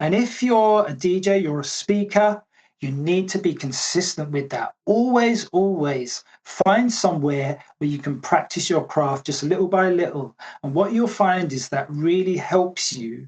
And if you're a DJ, you're a speaker, you need to be consistent with that. Always, always find somewhere where you can practice your craft just little by little. And what you'll find is that really helps you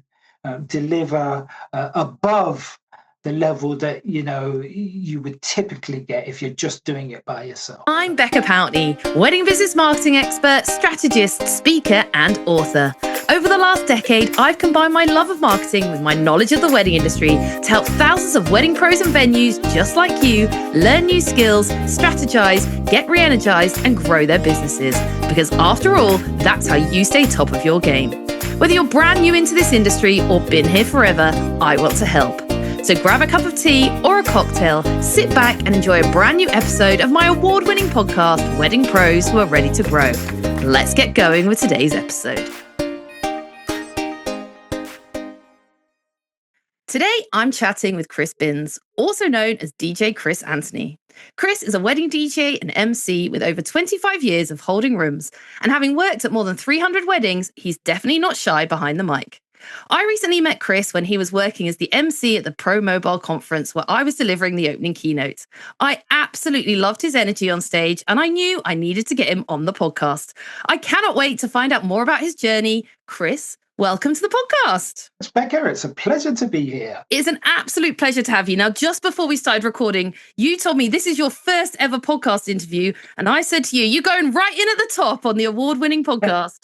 deliver above the level that you would typically get if you're just doing it by yourself. I'm Becca Pountney, wedding business marketing expert, strategist, speaker, and author. Over the last decade, I've combined my love of marketing with my knowledge of the wedding industry to help thousands of wedding pros and venues just like you learn new skills, strategize, get re-energized, and grow their businesses. Because after all, that's how you stay top of your game. Whether you're brand new into this industry or been here forever, I want to help. So grab a cup of tea or a cocktail, sit back and enjoy a brand new episode of my award-winning podcast, Wedding Pros Who Are Ready to Grow. Let's get going with today's episode. Today, I'm chatting with Chris Binns, also known as DJ Chris Anthony. Chris is a wedding DJ and MC with over 25 years of holding rooms, and having worked at more than 300 weddings, he's definitely not shy behind the mic. I recently met Chris when he was working as the MC at the Pro Mobile conference where I was delivering the opening keynote. I absolutely loved his energy on stage, and I knew I needed to get him on the podcast. I cannot wait to find out more about his journey. Chris, welcome to the podcast. Becca, it's a pleasure to be here. It's an absolute pleasure to have you. Now, just before we started recording, you told me this is your first ever podcast interview. And I said to you, you're going right in at the top on the award-winning podcast.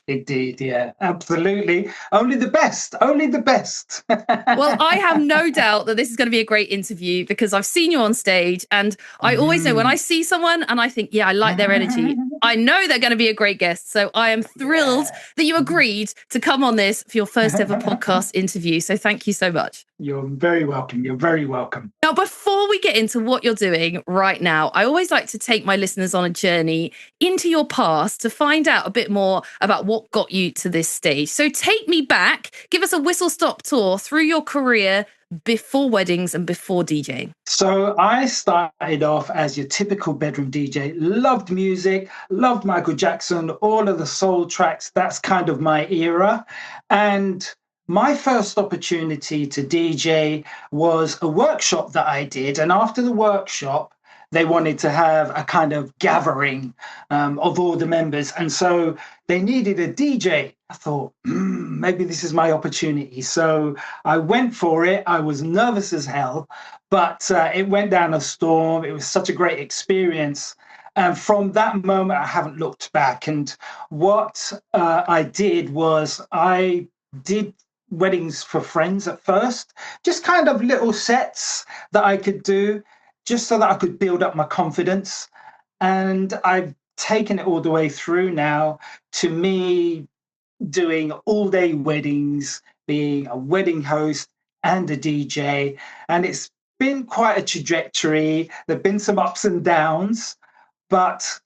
Indeed, yeah, absolutely. Only the best, only the best. Well, I have no doubt that this is going to be a great interview because I've seen you on stage, and I always know when I see someone and I think, yeah, I like their energy, I know they're going to be a great guest. So I am thrilled that you agreed to come on this for your first ever podcast interview. So thank you so much. You're very welcome. You're very welcome. Now, before we get into what you're doing right now, I always like to take my listeners on a journey into your past to find out a bit more about what got you to this stage. So take me back, give us a whistle-stop tour through your career before weddings and before DJing. So I started off as your typical bedroom DJ, loved music, loved Michael Jackson, all of the soul tracks. That's kind of my era. And my first opportunity to DJ was a workshop that I did. And after the workshop, they wanted to have a kind of gathering of all the members. And so they needed a DJ. I thought, maybe this is my opportunity. So I went for it. I was nervous as hell, but it went down a storm. It was such a great experience. And from that moment, I haven't looked back. And what I did was I did weddings for friends at first, just kind of little sets that I could do just so that I could build up my confidence. And I've taken it all the way through now to me doing all day weddings, being a wedding host and a DJ. And it's been quite a trajectory. There've been some ups and downs, but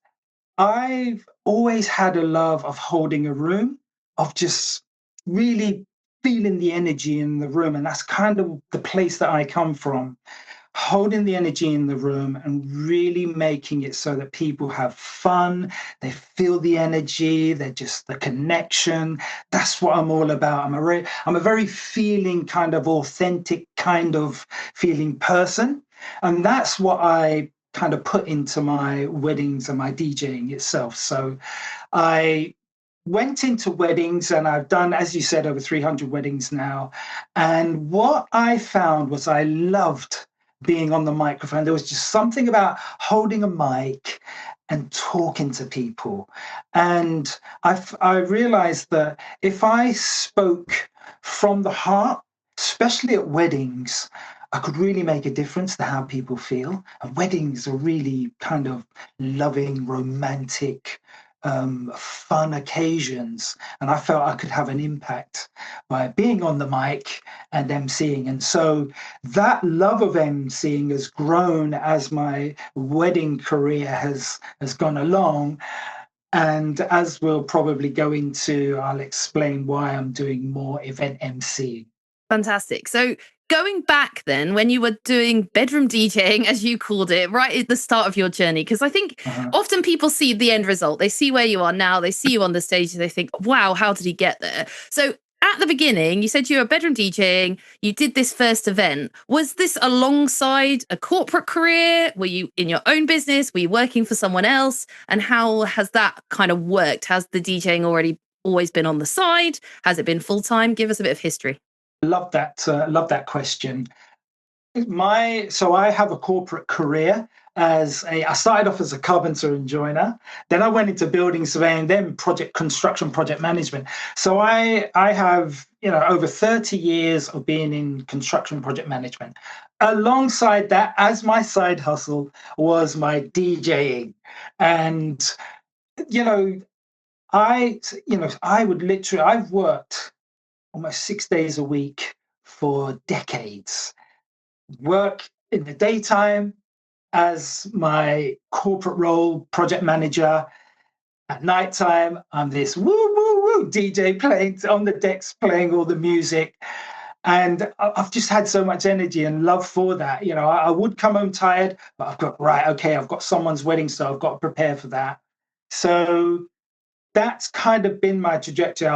I've always had a love of holding a room, of just really feeling the energy in the room. And that's kind of the place that I come from, holding the energy in the room and really making it so that people have fun. They feel the energy. They're just the connection. That's what I'm all about. I'm a very feeling kind of authentic kind of feeling person. And that's what I kind of put into my weddings and my DJing itself. So I went into weddings and I've done, as you said, over 300 weddings now. And what I found was I loved being on the microphone. There was just something about holding a mic and talking to people. And I realized that if I spoke from the heart, especially at weddings, I could really make a difference to how people feel. And weddings are really kind of loving, romantic, fun occasions, and I felt I could have an impact by being on the mic and emceeing. And so that love of emceeing has grown as my wedding career has gone along. And as we'll probably go into, I'll explain why I'm doing more event emceeing. Fantastic. So going back then, when you were doing bedroom DJing, as you called it, right at the start of your journey, because I think often people see the end result. They see where you are now. They see you on the stage and they think, wow, how did he get there? So at the beginning, you said you were bedroom DJing, you did this first event. Was this alongside a corporate career? Were you in your own business? Were you working for someone else? And how has that kind of worked? Has the DJing already always been on the side? Has it been full time? Give us a bit of history. Love that. Love that question. So I have a corporate career I started off as a carpenter and joiner. Then I went into building surveying, then construction project management. So I have, over 30 years of being in construction project management. Alongside that, as my side hustle, was my DJing. And, I've worked almost 6 days a week for decades. Work in the daytime as my corporate role, project manager. At nighttime, I'm this woo woo woo DJ playing on the decks, playing all the music. And I've just had so much energy and love for that. I would come home tired, but I've got someone's wedding, so I've got to prepare for that. So that's kind of been my trajectory.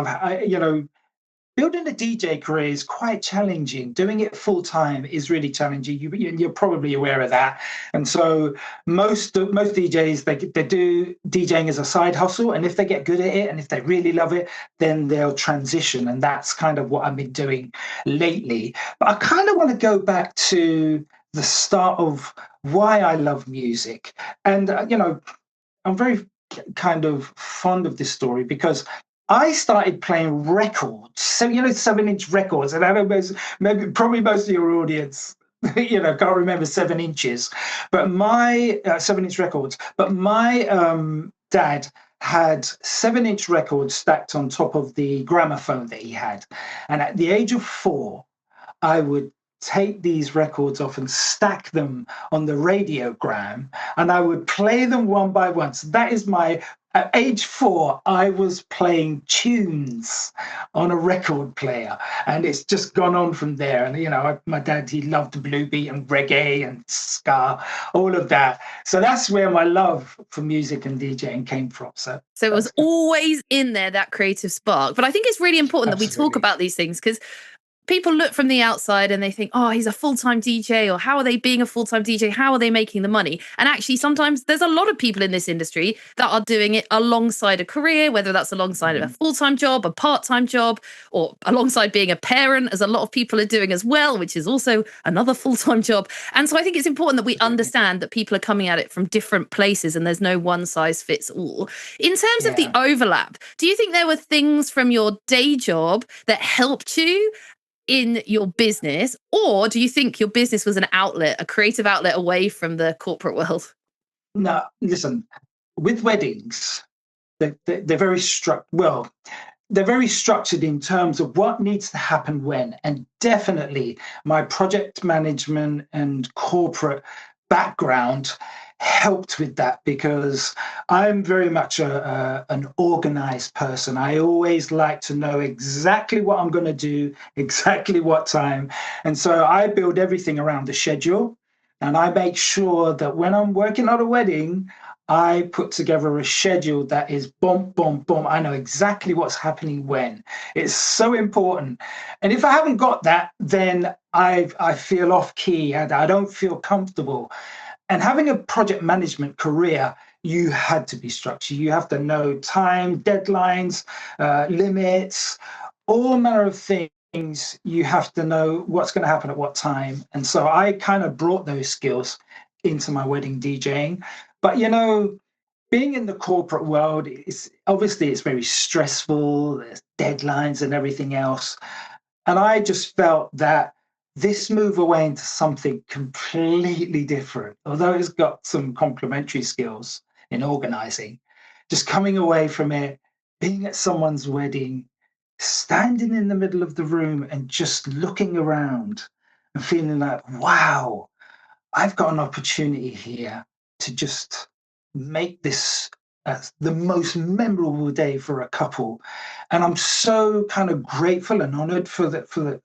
Building a DJ career is quite challenging. Doing it full time is really challenging. You're probably aware of that. And so most DJs, they do DJing as a side hustle, and if they get good at it and if they really love it, then they'll transition. And that's kind of what I've been doing lately. But I kind of want to go back to the start of why I love music. And I'm very kind of fond of this story because I started playing records, 7-inch records, and I know probably most of your audience, can't remember 7 inches, but my 7-inch records. But my dad had 7-inch records stacked on top of the gramophone that he had, and at the age of 4, I would take these records off and stack them on the radiogram, and I would play them one by one. So that is at age 4, I was playing tunes on a record player, and it's just gone on from there. And, my dad, he loved blue beat and reggae and ska, all of that. So that's where my love for music and DJing came from. So it was always in there, that creative spark. But I think it's really important that we talk about these things, because people look from the outside and they think, oh, he's a full-time DJ, or how are they being a full-time DJ? How are they making the money? And actually, sometimes there's a lot of people in this industry that are doing it alongside a career, whether that's alongside a full-time job, a part-time job, or alongside being a parent, as a lot of people are doing as well, which is also another full-time job. And so I think it's important that we understand that people are coming at it from different places and there's no one size fits all. In terms of the overlap, do you think there were things from your day job that helped you in your business, or do you think your business was an outlet, a creative outlet away from the corporate world? No, listen, with weddings, they're very they're very structured in terms of what needs to happen when. And definitely my project management and corporate background helped with that, because I'm very much an organized person. I always like to know exactly what I'm going to do, exactly what time. And so I build everything around the schedule, and I make sure that when I'm working on a wedding, I put together a schedule that is boom, boom, boom. I know exactly what's happening when. It's so important. And if I haven't got that, then I feel off key and I don't feel comfortable. And having a project management career, you had to be structured. You have to know time, deadlines, limits, all manner of things. You have to know what's going to happen at what time. And so I kind of brought those skills into my wedding DJing. But, being in the corporate world, it's very stressful. There's deadlines and everything else. And I just felt that this move away into something completely different, although it's got some complementary skills in organizing, just coming away from it, being at someone's wedding, standing in the middle of the room and just looking around and feeling like, wow, I've got an opportunity here to just make this the most memorable day for a couple. And I'm so kind of grateful and honored for the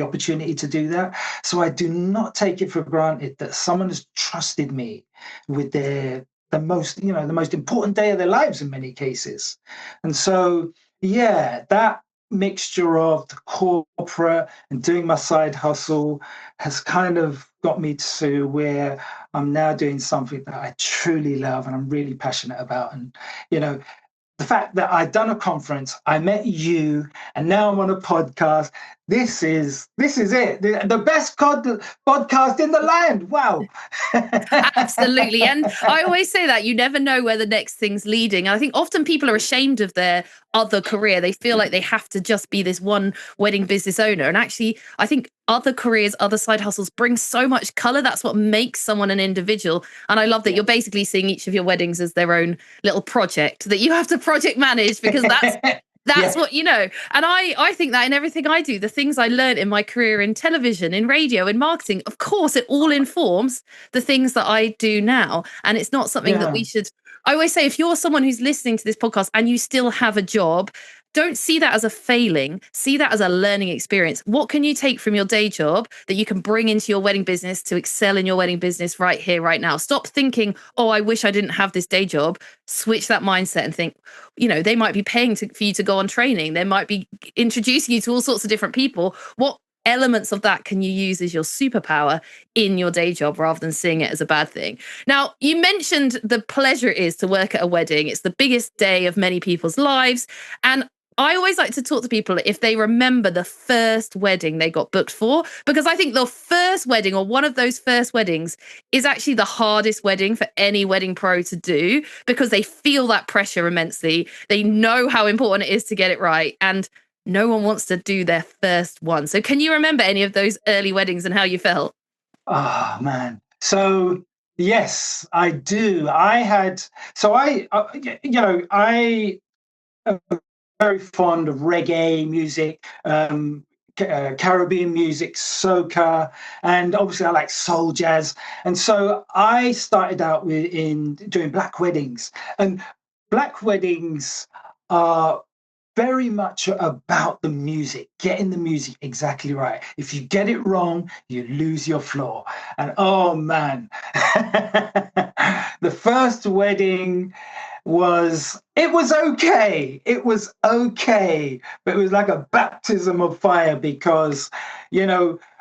opportunity to do that. So I do not take it for granted that someone has trusted me with the most important day of their lives in many cases. And so, that mixture of the corporate and doing my side hustle has kind of got me to where I'm now doing something that I truly love and I'm really passionate about. And, you know, the fact that I'd done a conference, I met you, and now I'm on a podcast. This is it. The best podcast in the land. Wow. Absolutely. And I always say that you never know where the next thing's leading. And I think often people are ashamed of their other career. They feel like they have to just be this one wedding business owner. And actually, I think other careers, other side hustles bring so much color. That's what makes someone an individual. And I love that you're basically seeing each of your weddings as their own little project that you have to project manage, because that's Yeah. what, and I think that in everything I do, the things I learned in my career in television, in radio, in marketing, of course, it all informs the things that I do now. And it's not something that Yeah. we should, I always say, if you're someone who's listening to this podcast and you still have a job, don't see that as a failing, see that as a learning experience. What can you take from your day job that you can bring into your wedding business to excel in your wedding business right here, right now? Stop thinking, oh, I wish I didn't have this day job. Switch that mindset and think, they might be paying for you to go on training. They might be introducing you to all sorts of different people. What elements of that can you use as your superpower in your day job rather than seeing it as a bad thing? Now, you mentioned the pleasure it is to work at a wedding. It's the biggest day of many people's lives. And I always like to talk to people if they remember the first wedding they got booked for, because I think the first wedding or one of those first weddings is actually the hardest wedding for any wedding pro to do, because they feel that pressure immensely. They know how important it is to get it right. And no one wants to do their first one. So can you remember any of those early weddings and how you felt? Oh, man. So, yes, I do. I am very fond of reggae music, Caribbean music, soca, and obviously I like soul jazz. And so I started out in doing black weddings, and black weddings are very much about the music, getting the music exactly right. If you get it wrong, you lose your floor. And oh man, the first wedding was okay. It was okay, but it was like a baptism of fire because,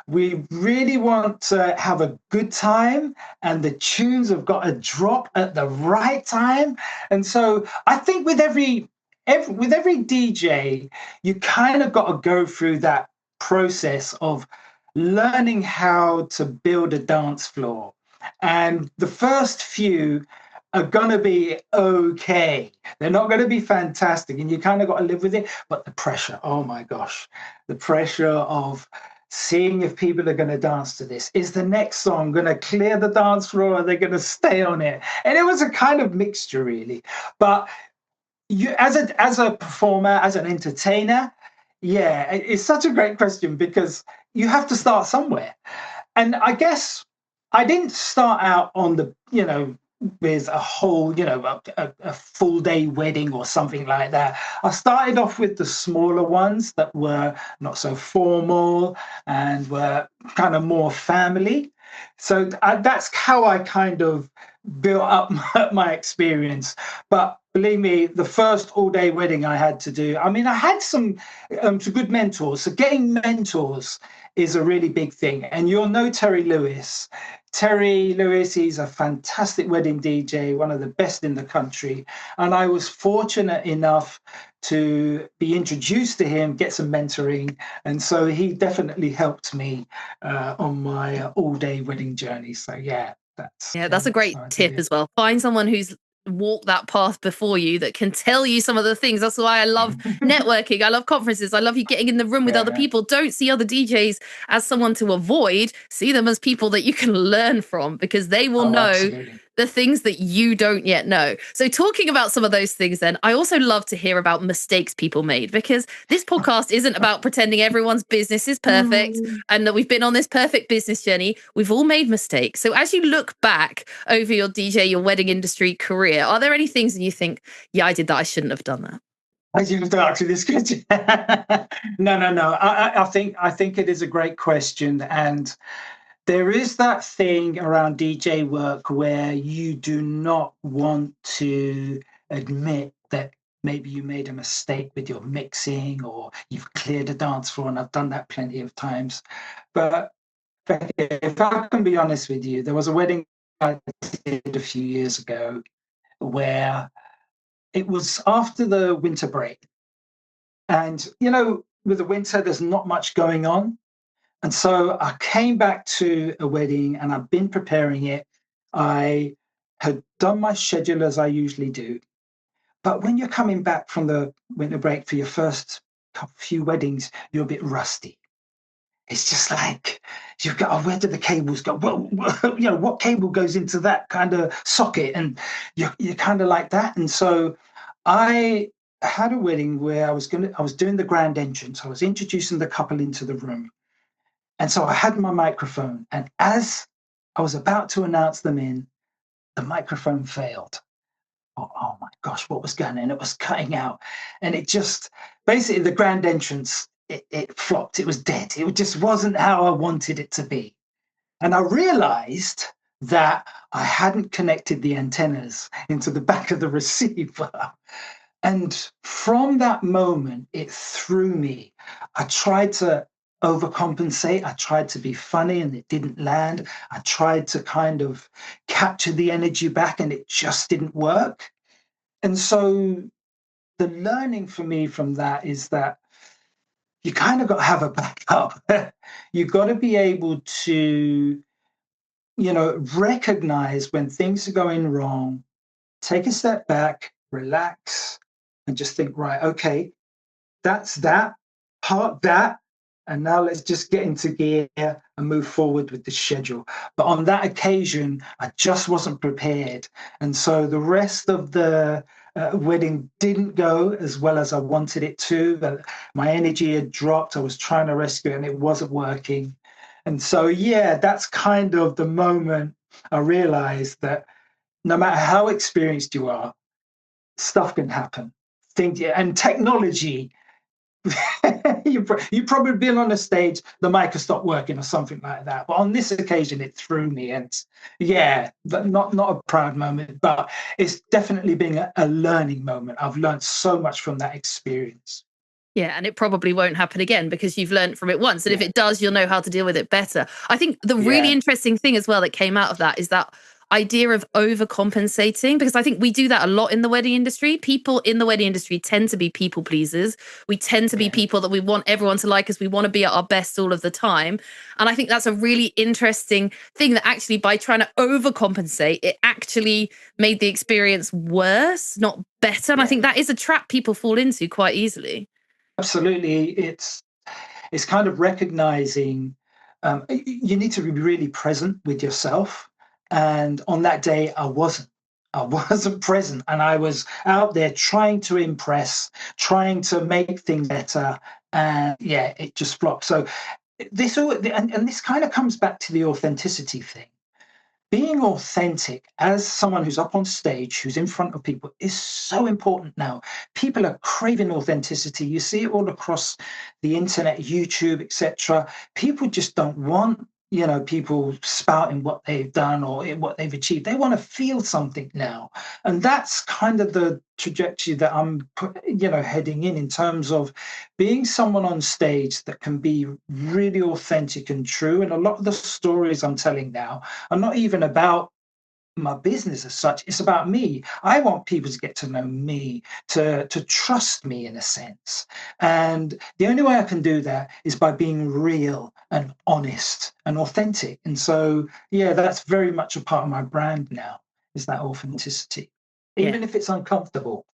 we really want to have a good time and the tunes have got to drop at the right time. And so I think with every DJ, you kind of got to go through that process of learning how to build a dance floor. And the first few are going to be okay. They're not going to be fantastic. And you kind of got to live with it. But the pressure, oh my gosh, the pressure of seeing if people are going to dance to this. Is the next song going to clear the dance floor? Or are they going to stay on it? And it was a kind of mixture, really. But you, as a performer, as an entertainer, yeah, it's such a great question because you have to start somewhere. And I guess I didn't start out on with a whole, a full day wedding or something like that. I started off with the smaller ones that were not so formal and were kind of more family. So that's how I kind of built up my experience. But believe me, the first all-day wedding I had to do, I mean, I had some good mentors. So getting mentors is a really big thing. And you'll know Terry Lewis. Terry Lewis, he's a fantastic wedding DJ, one of the best in the country. And I was fortunate enough to be introduced to him, get some mentoring. And so he definitely helped me on my all-day wedding journey. So yeah, that's a great tip as well. Find someone who's walked that path before you that can tell you some of the things. That's why I love networking. I love conferences. I love you getting in the room with other people. Don't see other DJs as someone to avoid. See them as people that you can learn from, because they will know absolutely the things that you don't yet know. So talking about some of those things then, I also love to hear about mistakes people made, because this podcast isn't about pretending everyone's business is perfect and that we've been on this perfect business journey. We've all made mistakes. So as you look back over your DJ, your wedding industry career, are there any things that you think, yeah, I did that, I shouldn't have done that? I didn't answer this question. No. I think it is a great question. And there is that thing around DJ work where you do not want to admit that maybe you made a mistake with your mixing, or you've cleared a dance floor, and I've done that plenty of times. But if I can be honest with you, there was a wedding I did a few years ago where it was after the winter break. And, with the winter, there's not much going on. And so I came back to a wedding and I've been preparing it. I had done my schedule as I usually do. But when you're coming back from the winter break for your first few weddings, you're a bit rusty. It's just like you've got, oh, where do the cables go? Well, what cable goes into that kind of socket? And you're kind of like that. And so I had a wedding where I was doing the grand entrance. I was introducing the couple into the room. And so I had my microphone. And as I was about to announce them in, the microphone failed. Oh my gosh, what was going on? It was cutting out. And it just, basically the grand entrance, it flopped. It was dead. It just wasn't how I wanted it to be. And I realized that I hadn't connected the antennas into the back of the receiver. And from that moment, it threw me. I tried to overcompensate. I tried to be funny and it didn't land. I tried to kind of capture the energy back and it just didn't work. And so the learning for me from that is that you kind of got to have a backup. You've got to be able to, recognize when things are going wrong, take a step back, relax, and just think, right, okay, that's that, park that, and now let's just get into gear and move forward with the schedule. But on that occasion, I just wasn't prepared. And so the rest of the wedding didn't go as well as I wanted it to. But my energy had dropped. I was trying to rescue it and it wasn't working. And so, yeah, that's kind of the moment I realized that no matter how experienced you are, stuff can happen. And technology, you've probably been on a stage, the mic has stopped working or something like that. But on this occasion, it threw me. And yeah, but not a proud moment, but it's definitely been a learning moment. I've learned so much from that experience. Yeah, and it probably won't happen again because you've learned from it once. And if it does, you'll know how to deal with it better. I think the really interesting thing as well that came out of that is that idea of overcompensating, because I think we do that a lot in the wedding industry. People in the wedding industry tend to be people pleasers. We tend to be people that we want everyone to like us. We want to be at our best all of the time. And I think that's a really interesting thing that actually by trying to overcompensate, it actually made the experience worse, not better. And I think that is a trap people fall into quite easily. Absolutely. It's kind of recognizing you need to be really present with yourself. And on that day, I wasn't. I wasn't present, and I was out there trying to impress, trying to make things better, and yeah, it just flopped. So this and this kind of comes back to the authenticity thing. Being authentic as someone who's up on stage, who's in front of people, is so important now. People are craving authenticity. You see it all across the internet, YouTube, etc. People just don't want, people spouting what they've done or what they've achieved. They want to feel something now. And that's kind of the trajectory that I'm, heading in terms of being someone on stage that can be really authentic and true. And a lot of the stories I'm telling now are not even about my business as such. It's about me. I want people to get to know me, to trust me in a sense. And the only way I can do that is by being real and honest and authentic. And so, yeah, that's very much a part of my brand now, is that authenticity, even if it's uncomfortable.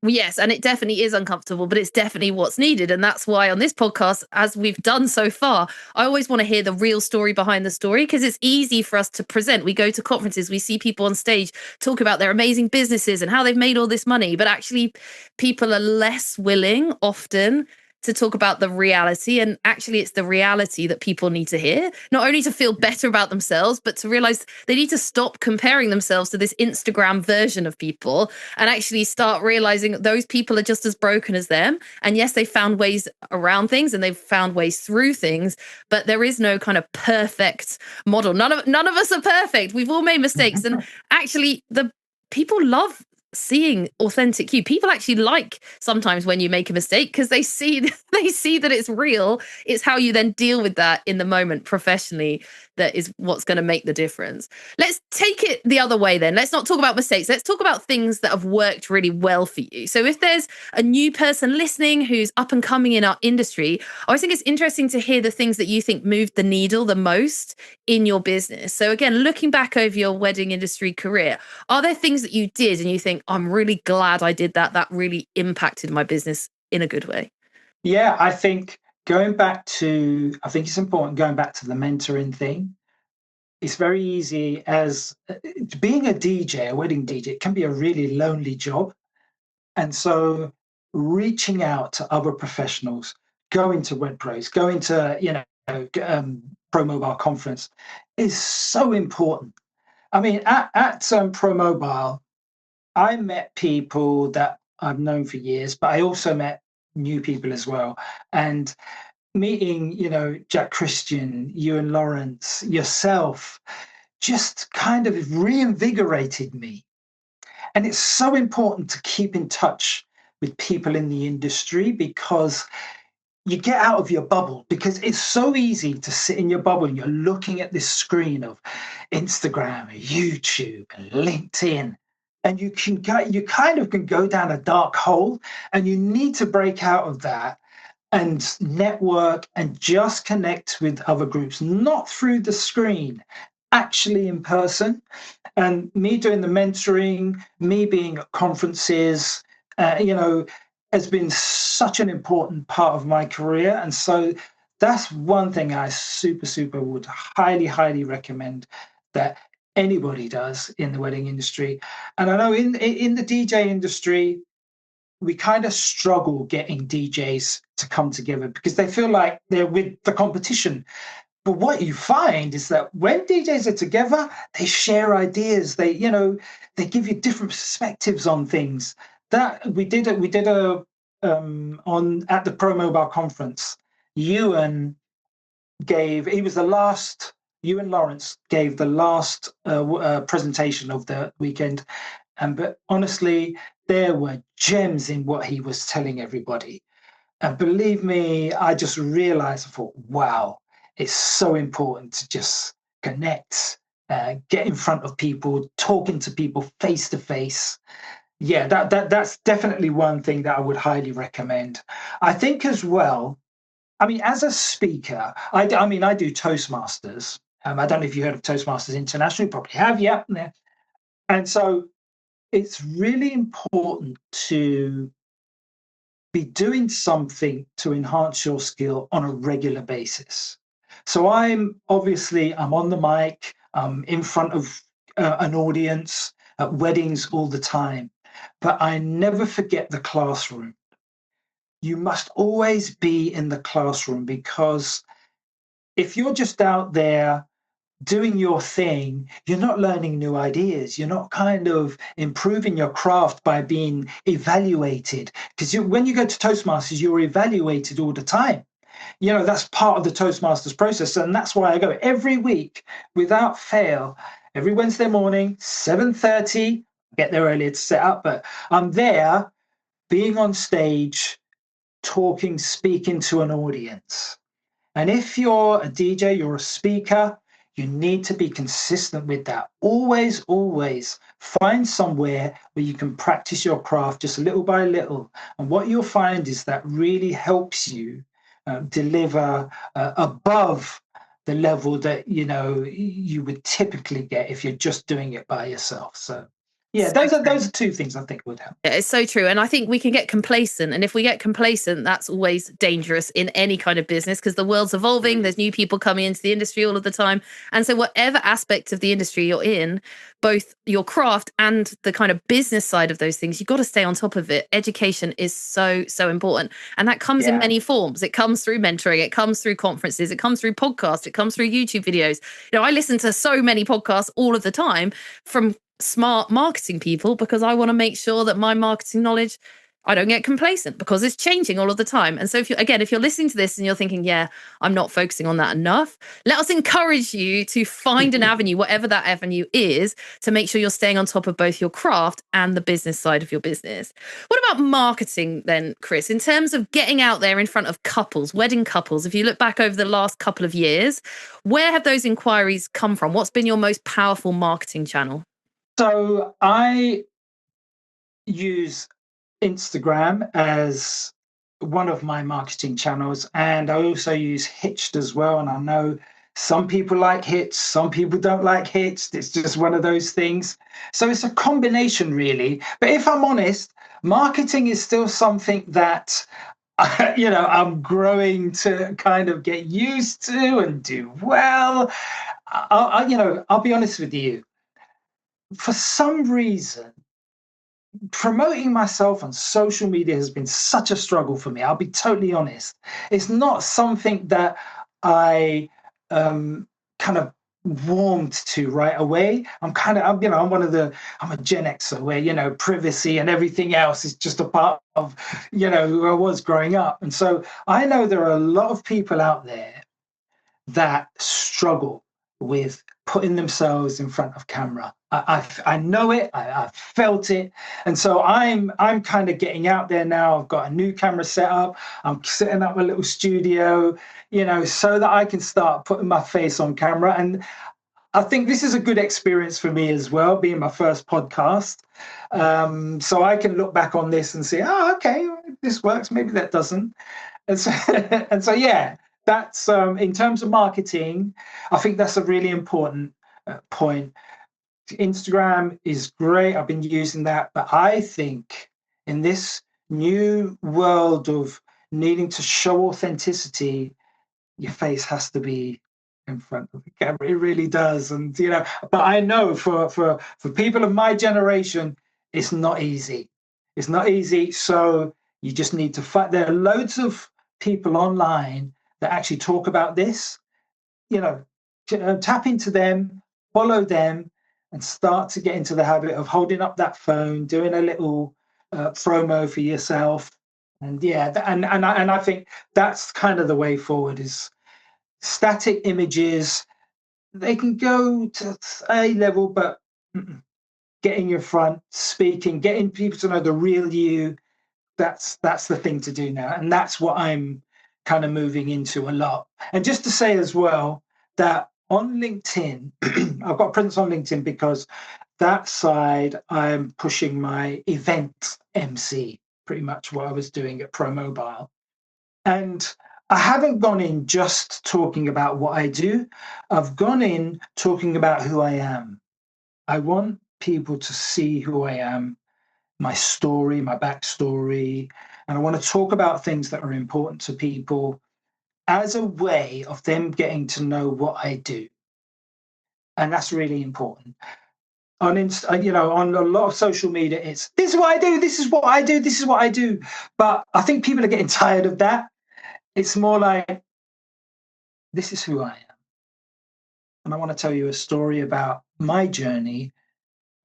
Yes, and it definitely is uncomfortable, but it's definitely what's needed. And that's why on this podcast, as we've done so far, I always want to hear the real story behind the story, because it's easy for us to present. We go to conferences, we see people on stage talk about their amazing businesses and how they've made all this money, but actually people are less willing often to talk about the reality. And actually, it's the reality that people need to hear, not only to feel better about themselves, but to realize they need to stop comparing themselves to this Instagram version of people and actually start realizing that those people are just as broken as them. And yes, they found ways around things and they've found ways through things, but there is no kind of perfect model. None of us are perfect. We've all made mistakes. And actually, the people love seeing authentic you. People actually like sometimes when you make a mistake because they see that it's real. It's how you then deal with that in the moment professionally that is what's going to make the difference. Let's take it the other way then. Let's not talk about mistakes. Let's talk about things that have worked really well for you. So if there's a new person listening who's up and coming in our industry, I always think it's interesting to hear the things that you think moved the needle the most in your business. So again, looking back over your wedding industry career, are there things that you did and you think, I'm really glad I did that? That really impacted my business in a good way. Yeah, I think I think it's important going back to the mentoring thing. It's very easy as being a DJ, a wedding DJ, it can be a really lonely job. And so reaching out to other professionals, going to Wed Pros, going to, Pro Mobile Conference is so important. I mean, at Pro Mobile, I met people that I've known for years, but I also met new people as well. And meeting, Jack Christian, you and Lawrence, yourself, just kind of reinvigorated me. And it's so important to keep in touch with people in the industry because you get out of your bubble, because it's so easy to sit in your bubble and you're looking at this screen of Instagram, YouTube, and LinkedIn. And you kind of can go down a dark hole, and you need to break out of that and network and just connect with other groups, not through the screen, actually in person. And me doing the mentoring, me being at conferences, has been such an important part of my career. And so that's one thing I super would highly, highly recommend that anybody does in the wedding industry. And I know in the DJ industry, we kind of struggle getting DJs to come together because they feel like they're with the competition. But what you find is that when DJs are together, they share ideas. They give you different perspectives on things. That we did on at the Pro Mobile conference. Ewan Lawrence gave the last presentation of the weekend, but honestly, there were gems in what he was telling everybody. And believe me, I just realized, I thought, wow, it's so important to just connect, get in front of people, talking to people face to face. Yeah, that's definitely one thing that I would highly recommend. I think as well, I mean, as a speaker, I do Toastmasters. I don't know if you heard of Toastmasters International, you probably have, yeah. And so it's really important to be doing something to enhance your skill on a regular basis. So I'm on the mic, in front of an audience at weddings all the time, but I never forget the classroom. You must always be in the classroom, because if you're just out there doing your thing, you're not learning new ideas. You're not kind of improving your craft by being evaluated. Because when you go to Toastmasters, you're evaluated all the time. That's part of the Toastmasters process. And that's why I go every week without fail, every Wednesday morning, 7:30, get there earlier to set up, but I'm there being on stage, talking, speaking to an audience. And if you're a DJ, you're a speaker, you need to be consistent with that. Always find somewhere where you can practice your craft just little by little. And what you'll find is that really helps you deliver above the level that you would typically get if you're just doing it by yourself. So yeah, those are two things I think would help. Yeah, it's so true. And I think we can get complacent. And if we get complacent, that's always dangerous in any kind of business, because the world's evolving. There's new people coming into the industry all of the time. And so whatever aspect of the industry you're in, both your craft and the kind of business side of those things, you've got to stay on top of it. Education is so important. And that comes in many forms. It comes through mentoring. It comes through conferences. It comes through podcasts. It comes through YouTube videos. I listen to so many podcasts all of the time from smart marketing people, because I want to make sure that my marketing knowledge I don't get complacent because it's changing all of the time. And so if you're listening to this and you're thinking, yeah, I'm not focusing on that enough, let us encourage you to find an avenue, whatever that avenue is, to make sure you're staying on top of both your craft and the business side of your business. What about marketing then, Chris, in terms of getting out there in front of couples, wedding couples? If you look back over the last couple of years, where have those inquiries come from? What's been your most powerful marketing channel? So I use Instagram as one of my marketing channels, and I also use Hitched as well. And I know some people like Hitched, some people don't like Hitched. It's just one of those things. So it's a combination, really. But if I'm honest, marketing is still something that I'm growing to kind of get used to and do well. I'll be honest with you. For some reason, promoting myself on social media has been such a struggle for me. I'll be totally honest. It's not something that I kind of warmed to right away. I'm a Gen Xer where, privacy and everything else is just a part of, who I was growing up. And so I know there are a lot of people out there that struggle with putting themselves in front of camera. I know it. I've felt it, and so I'm kind of getting out there now. I've got a new camera set up. I'm setting up a little studio, so that I can start putting my face on camera. And I think this is a good experience for me as well, being my first podcast. So I can look back on this and say, oh, okay, this works. Maybe that doesn't. And so, yeah. That's in terms of marketing, I think that's a really important point. Instagram is great. I've been using that. But I think in this new world of needing to show authenticity, your face has to be in front of the camera. It really does. And, but I know for people of my generation, it's not easy. It's not easy. So you just need to fight. There are loads of people online that actually talk about this, tap into them, follow them, and start to get into the habit of holding up that phone, doing a little promo for yourself. And I think that's kind of the way forward. Is static images, they can go to a level, but getting your front, speaking, getting people to know the real you, that's the thing to do now. And that's what I'm kind of moving into a lot. And just to say as well that on LinkedIn, I've got a presence on LinkedIn because that side I'm pushing my event MC, pretty much what I was doing at Pro Mobile. And I haven't gone in just talking about what I do. I've gone in talking about who I am. I want people to see who I am, my story, my backstory, and I want to talk about things that are important to people as a way of them getting to know what I do. And that's really important. On on a lot of social media, it's this is what I do, this is what I do, this is what I do. But I think people are getting tired of that. It's more like, this is who I am. And I want to tell you a story about my journey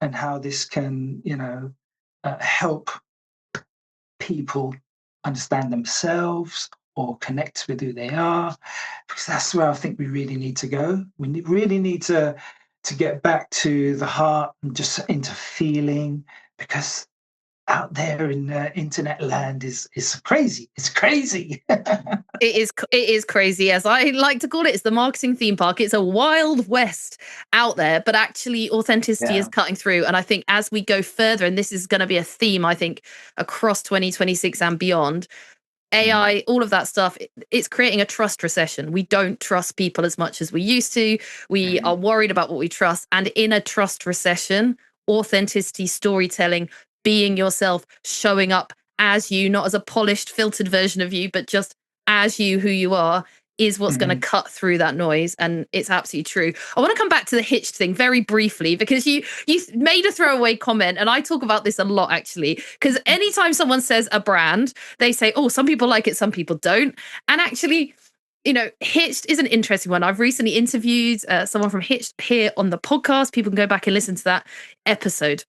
and how this can, help people understand themselves or connect with who they are, because that's where I think we really need to go. We really need to get back to the heart and just into feeling, because out there in internet land is crazy. It's crazy. It is crazy, as I like to call it. It's the marketing theme park. It's a wild west out there, but actually authenticity is cutting through. And I think as we go further, and this is going to be a theme, I think, across 2026 and beyond, AI, all of that stuff, it's creating a trust recession. We don't trust people as much as we used to. We are worried about what we trust. And in a trust recession, authenticity, storytelling, being yourself, showing up as you, not as a polished, filtered version of you, but just as you, who you are, is what's going to cut through that noise. And it's absolutely true. I want to come back to the Hitched thing very briefly, because you made a throwaway comment, and I talk about this a lot, actually, because anytime someone says a brand, they say, oh, some people like it, some people don't. And actually, Hitched is an interesting one. I've recently interviewed someone from Hitched here on the podcast. People can go back and listen to that episode.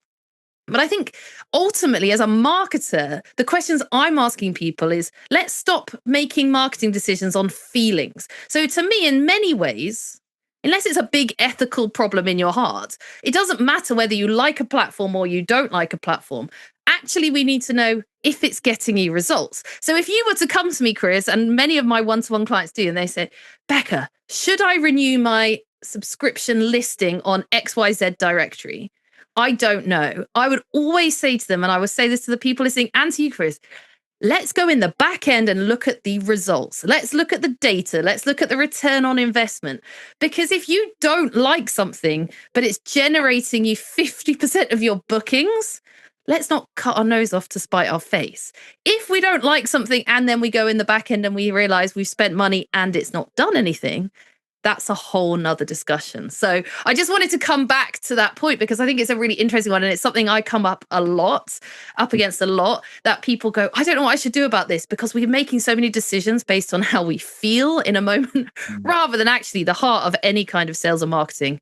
But I think ultimately, as a marketer, the questions I'm asking people is, let's stop making marketing decisions on feelings. So to me, in many ways, unless it's a big ethical problem in your heart, it doesn't matter whether you like a platform or you don't like a platform. Actually, we need to know if it's getting you results. So if you were to come to me, Chris, and many of my one-to-one clients do, and they say, Becca, should I renew my subscription listing on XYZ directory? I don't know. I would always say to them, and I would say this to the people listening and to you, Chris, let's go in the back end and look at the results. Let's look at the data. Let's look at the return on investment. Because if you don't like something, but it's generating you 50% of your bookings, let's not cut our nose off to spite our face. If we don't like something and then we go in the back end and we realize we've spent money and it's not done anything, that's a whole nother discussion. So I just wanted to come back to that point because I think it's a really interesting one. And it's something I come up against a lot, that people go, I don't know what I should do about this, because we're making so many decisions based on how we feel in a moment, rather than actually the heart of any kind of sales or marketing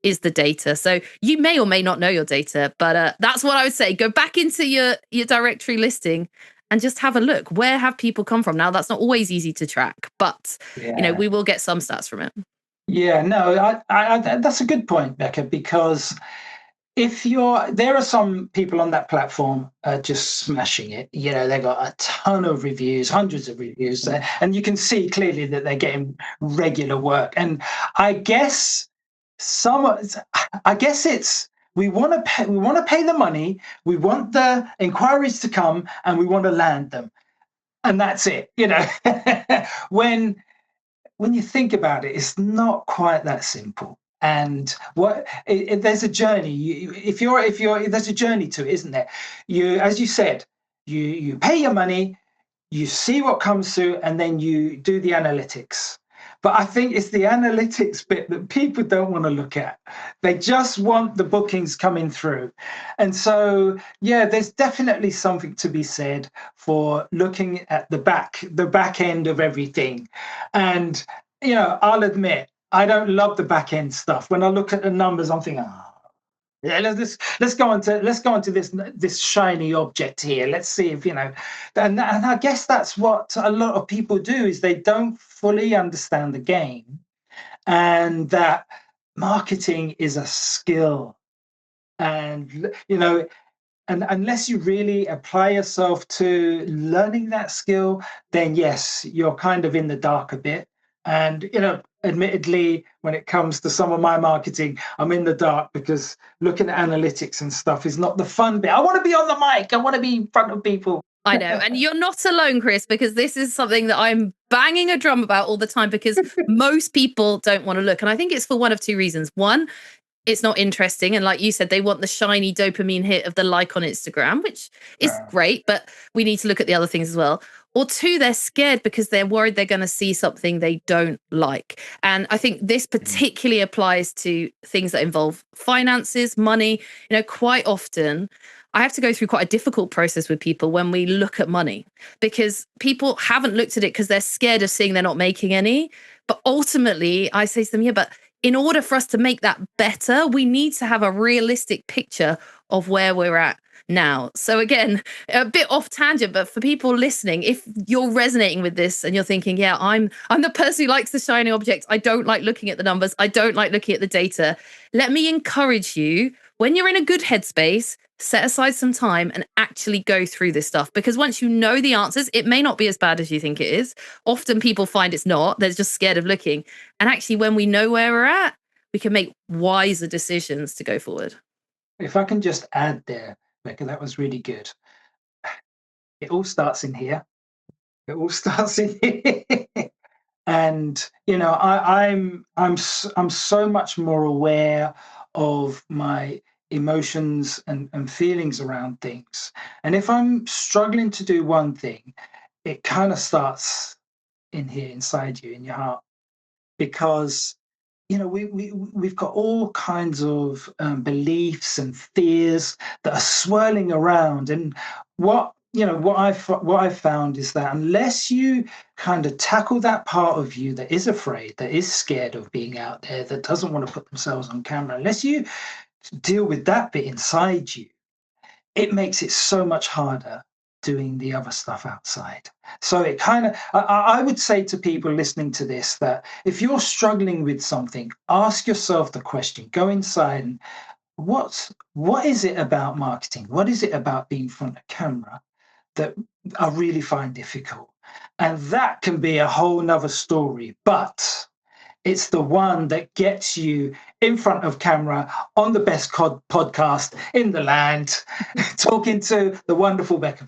is the data. So you may or may not know your data, but that's what I would say. Go back into your directory listing and just have a look. Where have people come from? Now, that's not always easy to track, but we will get some stats from it. Yeah, no, that's a good point, Becca, because there are some people on that platform just smashing it. They got a ton of reviews, hundreds of reviews, and you can see clearly that they're getting regular work. And I guess it's, we want to pay the money, we want the inquiries to come, and we want to land them, and that's it. When you think about it, it's not quite that simple. And there's a journey. There's a journey to it, isn't there? As you said, you pay your money, you see what comes through, and then you do the analytics. But I think it's the analytics bit that people don't want to look at. They just want the bookings coming through. And so, yeah, there's definitely something to be said for looking at the back end of everything. And, I'll admit, I don't love the back end stuff. When I look at the numbers, I'm thinking, yeah, let's go into this shiny object here. Let's see if and I guess that's what a lot of people do, is they don't fully understand the game, and that marketing is a skill, and and unless you really apply yourself to learning that skill, then yes, you're kind of in the dark a bit. And, admittedly, when it comes to some of my marketing, I'm in the dark because looking at analytics and stuff is not the fun bit. I want to be on the mic. I want to be in front of people. I know. And you're not alone, Chris, because this is something that I'm banging a drum about all the time, because most people don't want to look. And I think it's for one of two reasons. One, it's not interesting. And like you said, they want the shiny dopamine hit of the like on Instagram, which is great, but we need to look at the other things as well. Or two, they're scared because they're worried they're going to see something they don't like. And I think this particularly applies to things that involve finances, money. Quite often I have to go through quite a difficult process with people when we look at money, because people haven't looked at it because they're scared of seeing they're not making any. But ultimately I say to them, yeah, but in order for us to make that better, we need to have a realistic picture of where we're at now. So again, a bit off tangent, but for people listening, if you're resonating with this and you're thinking, yeah, I'm the person who likes the shiny object, I don't like looking at the numbers, I don't like looking at the data, let me encourage you, when you're in a good headspace, set aside some time and actually go through this stuff. Because once you know the answers, it may not be as bad as you think it is. Often people find it's not, they're just scared of looking. And actually, when we know where we're at, we can make wiser decisions to go forward. If I can just add there, Becca, that was really good. It all starts in here. It all starts in here. And I'm so much more aware of my emotions and feelings around things. And if I'm struggling to do one thing, it kind of starts in here, inside you, in your heart, because we've got all kinds of beliefs and fears that are swirling around. And what I've found is that unless you kind of tackle that part of you that is afraid, that is scared of being out there, that doesn't want to put themselves on camera, unless you deal with that bit inside you, it makes it so much harder doing the other stuff outside. So it kind of, I would say to people listening to this that if you're struggling with something, ask yourself the question, go inside and what is it about marketing? What is it about being in front of camera that I really find difficult? And that can be a whole nother story, but it's the one that gets you in front of camera on the best podcast in the land, talking to the wonderful Becca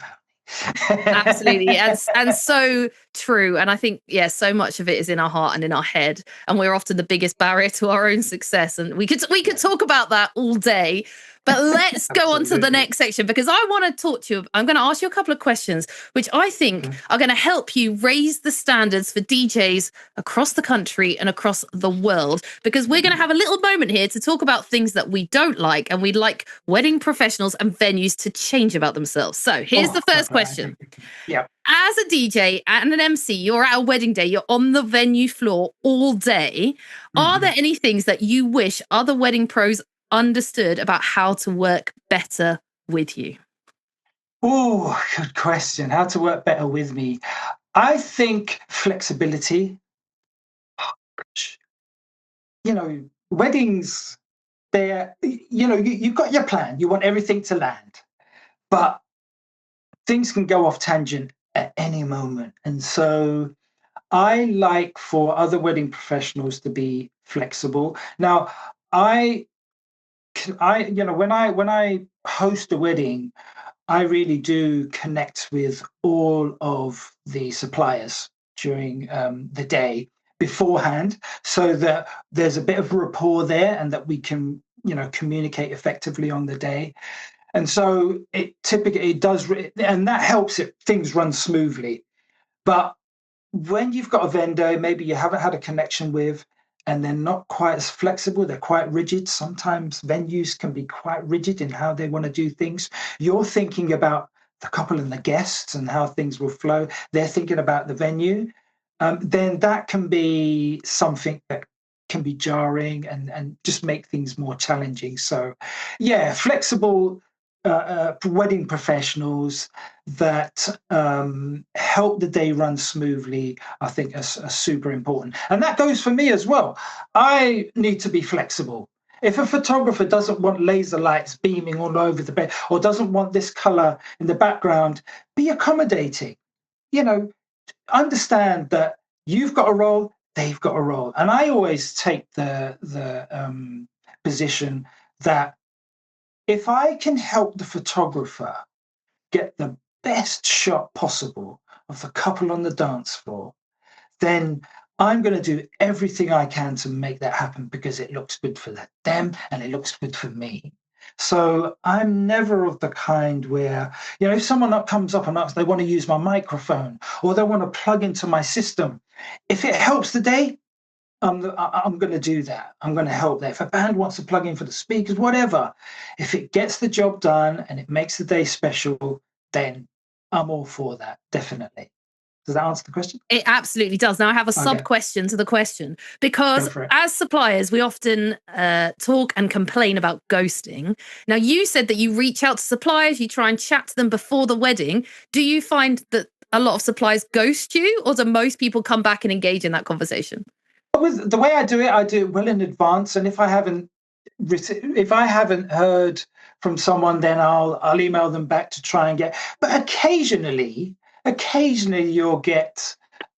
Absolutely. Powley. And so true. And I think, yeah, so much of it is in our heart and in our head. And we're often the biggest barrier to our own success. And we could talk about that all day. But let's go on to the next section, because I want to talk to you. I'm going to ask you a couple of questions, which I think are going to help you raise the standards for DJs across the country and across the world, because we're going to have a little moment here to talk about things that we don't like, and we'd like wedding professionals and venues to change about themselves. So here's the first question. Yeah. As a DJ and an MC, you're at a wedding day, you're on the venue floor all day. Are there any things that you wish other wedding pros understood about how to work better with you? Oh, good question. How to work better with me. I think flexibility. Weddings, you've got your plan. You want everything to land, but things can go off tangent at any moment. And so I like for other wedding professionals to be flexible. Now, when I host a wedding, I really do connect with all of the suppliers during the day beforehand, so that there's a bit of rapport there and that we can, communicate effectively on the day. And so it typically does, and that helps things run smoothly. But when you've got a vendor maybe you haven't had a connection with, and they're not quite as flexible, they're quite rigid. Sometimes venues can be quite rigid in how they want to do things. You're thinking about the couple and the guests and how things will flow. They're thinking about the venue. Then that can be something that can be jarring and just make things more challenging. So, yeah, flexible wedding professionals that help the day run smoothly, I think are super important. And that goes for me as well. I need to be flexible. If a photographer doesn't want laser lights beaming all over the bed, or doesn't want this color in the background, be accommodating. Understand that you've got a role, they've got a role. And I always take the position that if I can help the photographer get the best shot possible of the couple on the dance floor, then I'm going to do everything I can to make that happen, because it looks good for them and it looks good for me. So I'm never of the kind where, if someone comes up and asks, they want to use my microphone or they want to plug into my system, if it helps the day, I'm going to do that. I'm going to help that. If a band wants to plug in for the speakers, whatever, if it gets the job done and it makes the day special, then I'm all for that, definitely. Does that answer the question? It absolutely does. Now I have a sub question to the question, because as suppliers, we often talk and complain about ghosting. Now, you said that you reach out to suppliers, you try and chat to them before the wedding. Do you find that a lot of suppliers ghost you, or do most people come back and engage in that conversation? The way I do it well in advance. And if I haven't heard from someone, then I'll email them back to try and get. But occasionally you'll get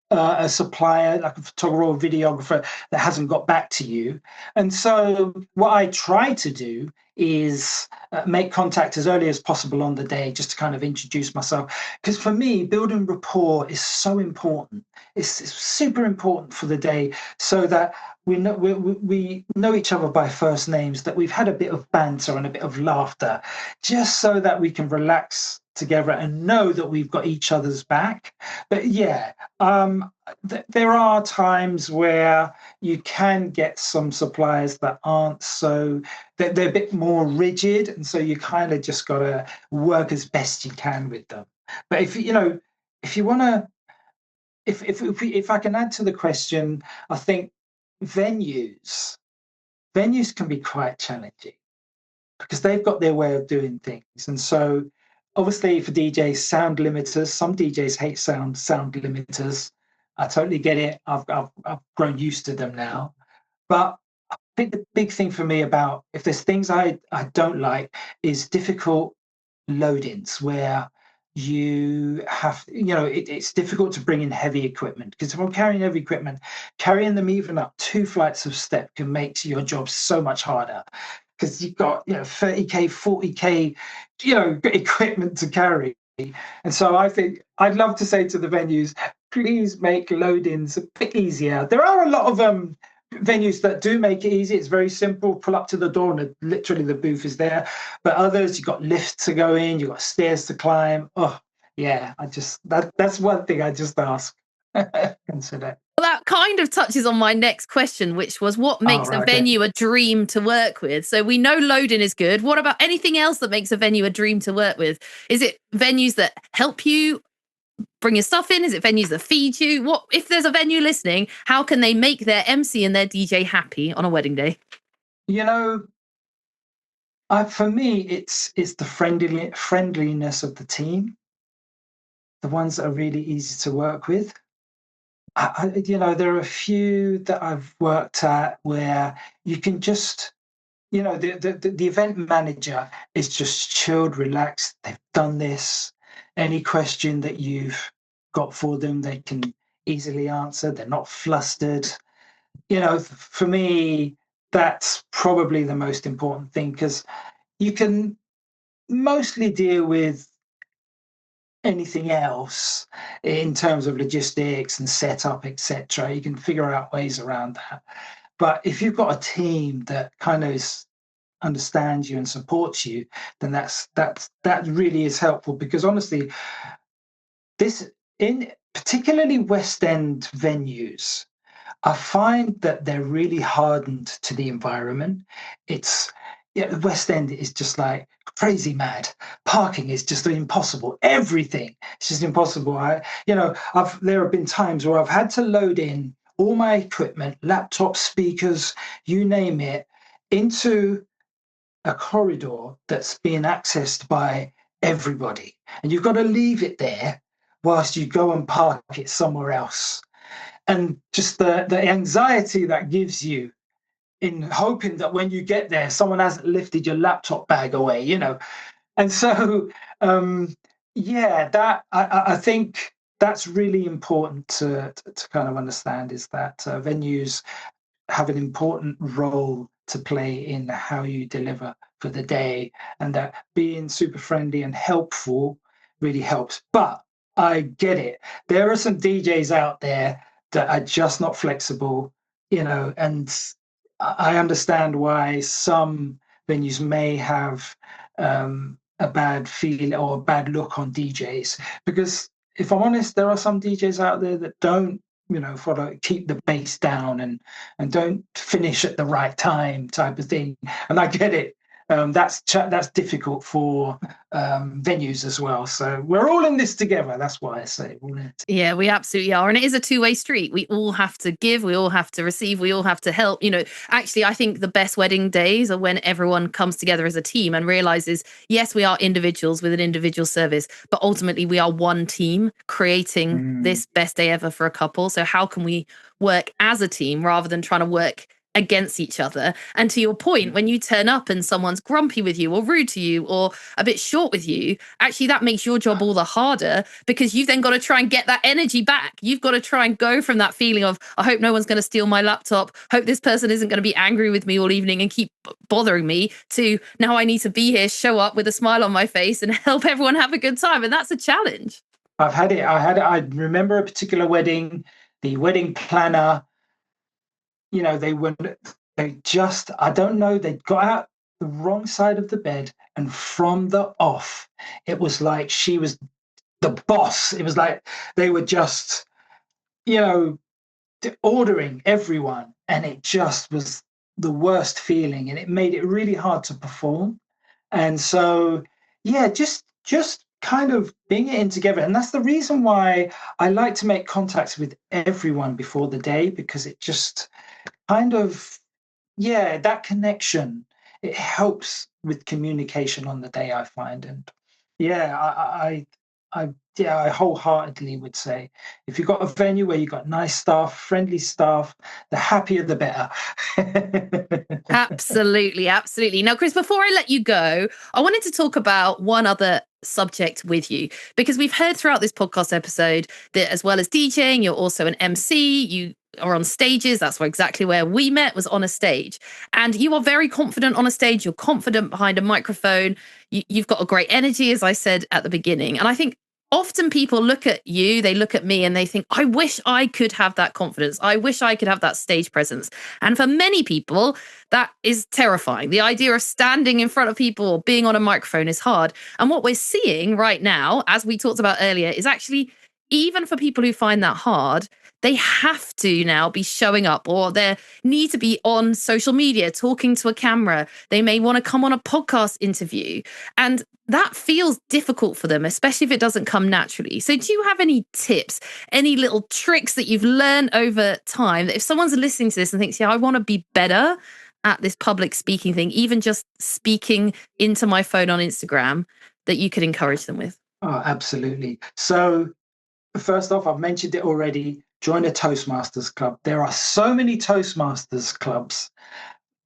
a supplier, like a photographer or videographer, that hasn't got back to you. And so what I try to do is make contact as early as possible on the day, just to kind of introduce myself. Because for me, building rapport is so important. It's super important for the day, so that we know each other by first names, that we've had a bit of banter and a bit of laughter, just so that we can relax together and know that we've got each other's back. But yeah, there are times where you can get some suppliers that aren't so, they're a bit more rigid, and so you kind of just got to work as best you can with them. But if you want to, if I can add to the question, I think venues can be quite challenging, because they've got their way of doing things. And so obviously for DJs, sound limiters, some DJs hate sound limiters. I totally get it. I've grown used to them now. But I think the big thing for me about, if there's things I don't like, is difficult load-ins where you have, it's difficult to bring in heavy equipment, because if I'm carrying heavy equipment, carrying them even up 2 flights of step can make your job so much harder, because you've got 30k 40k equipment to carry. And so I think I'd love to say to the venues, please make load-ins a bit easier. There are a lot of venues that do make it easy. It's very simple. Pull up to the door and literally the booth is there. But others, you've got lifts to go in, you've got stairs to climb. Oh, yeah. That's one thing I just ask. Consider. Well, that kind of touches on my next question, which was what makes a venue a dream to work with? So we know loading is good. What about anything else that makes a venue a dream to work with? Is it venues that help you bring your stuff in? Is it venues that feed you? What if there's a venue listening? How can they make their MC and their DJ happy on a wedding day? For me, it's the friendliness of the team, the ones that are really easy to work with. There are a few that I've worked at where you can just, the event manager is just chilled, relaxed. They've done this. Any question that you've got for them, they can easily answer. They're not flustered. For me, that's probably the most important thing, because you can mostly deal with anything else in terms of logistics and setup, etc. You can figure out ways around that. But if you've got a team that kind of understands you and supports you, then that really is helpful. Because honestly, in particularly West End venues, I find that they're really hardened to the environment. The West End is just like crazy mad. Parking is just impossible. Everything is just impossible. There have been times where I've had to load in all my equipment, laptops, speakers, you name it, into a corridor that's being accessed by everybody. And you've got to leave it there whilst you go and park it somewhere else. And just the anxiety that gives you in hoping that when you get there, someone hasn't lifted your laptop bag away, And so, that I think that's really important to kind of understand, is that venues have an important role to play in how you deliver for the day, and that being super friendly and helpful really helps. But I get it. There are some DJs out there that are just not flexible, and I understand why some venues may have a bad feel or a bad look on DJs. Because if I'm honest, there are some DJs out there that don't, keep the bass down and don't finish at the right time, type of thing. And I get it. That's difficult for venues as well. So we're all in this together. That's why I say we're in it. Yeah, we absolutely are. And it is a two-way street. We all have to give, we all have to receive, we all have to help. Actually, I think the best wedding days are when everyone comes together as a team and realizes, yes, we are individuals with an individual service, but ultimately we are one team creating this best day ever for a couple. So how can we work as a team rather than trying to work against each other? And to your point, when you turn up and someone's grumpy with you or rude to you or a bit short with you, actually that makes your job all the harder, because you've then got to try and get that energy back. You've got to try and go from that feeling of, I hope no one's going to steal my laptop, hope this person isn't going to be angry with me all evening and keep bothering me, to now I need to be here, show up with a smile on my face and help everyone have a good time. And that's a challenge. I've had it. I remember a particular wedding, the wedding planner, they got out the wrong side of the bed, and from the off, it was like she was the boss. It was like they were just, ordering everyone, and it just was the worst feeling, and it made it really hard to perform. And so, just kind of being it in together. And that's the reason why I like to make contacts with everyone before the day, because it just kind of, that connection it helps with communication on the day, I find. And yeah, I wholeheartedly would say if you've got a venue where you've got nice staff, friendly staff, the happier the better. Absolutely, absolutely. Now, Chris, before I let you go, I wanted to talk about one other subject with you, because we've heard throughout this podcast episode that as well as DJing, you're also an MC. You are on stages. That's exactly where we met, was on a stage. And you are very confident on a stage. You're confident behind a microphone. You've got a great energy, as I said at the beginning. And I think often people look at you, they look at me and they think, I wish I could have that confidence. I wish I could have that stage presence. And for many people, that is terrifying. The idea of standing in front of people or being on a microphone is hard. And what we're seeing right now, as we talked about earlier, is actually, even for people who find that hard, they have to now be showing up, or they need to be on social media, talking to a camera. They may want to come on a podcast interview. And that feels difficult for them, especially if it doesn't come naturally. So do you have any tips, any little tricks that you've learned over time, that if someone's listening to this and thinks, yeah, I want to be better at this public speaking thing, even just speaking into my phone on Instagram, that you could encourage them with? Oh, absolutely. So first off, I've mentioned it already, join a Toastmasters club. There are so many Toastmasters clubs